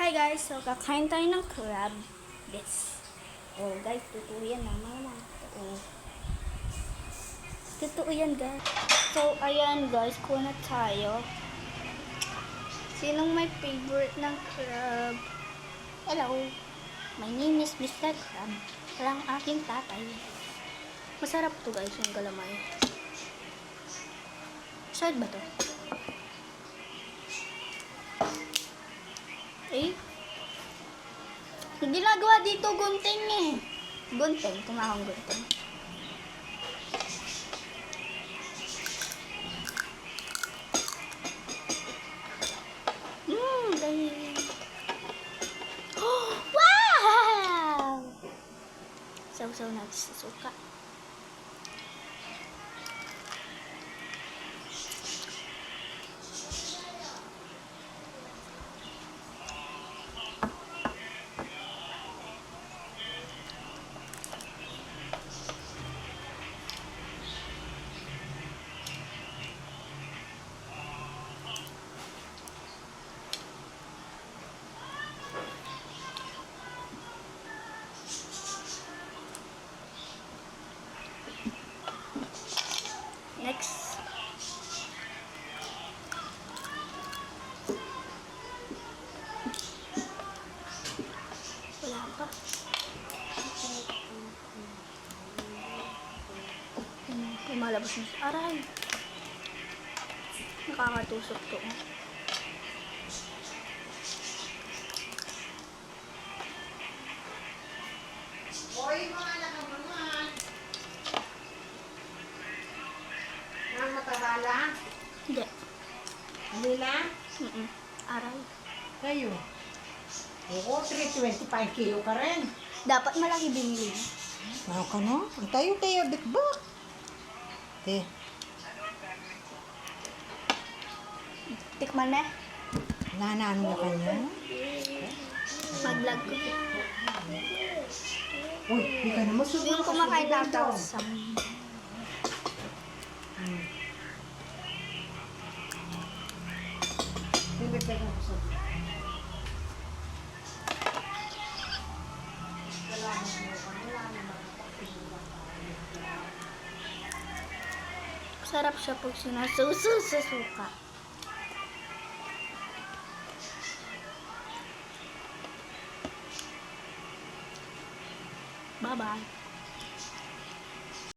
Hi guys, so kakain tayo ng crab. Yes. Oh guys, totoo yan na mama. Oo. Totoo yan guys. So ayan guys, kuha na tayo. Sinong may favorite ng crab? Hello. My name is Mr. Crab. Parang aking tatay. Masarap to guys, yung galamay. Side ba to? Eh? Hindi nagawa dito gunting eh. Gunting, tumawang gunting. Dahil. Oh, wow! Saw-saw natin sa suka. Next. Wala pa. Lumalabas na siya. Aray! Nakakatusok to. Hoy, mga anak naman. Nang matabala? Hindi. Hindi na? Aray. Kayo. Oo, 325 kilo ka rin. Dapat malaki binili. Ano ka no? Ang tayo, dikbak. Te. Tikman na. Nanano na kanya? Mag-vlog ko. Uy, di ka naman susunod. Yung kumakain daw. dito sa... Hindi ka naman susunod. Sarap siya pag sinasuso sa suka. Bye-bye.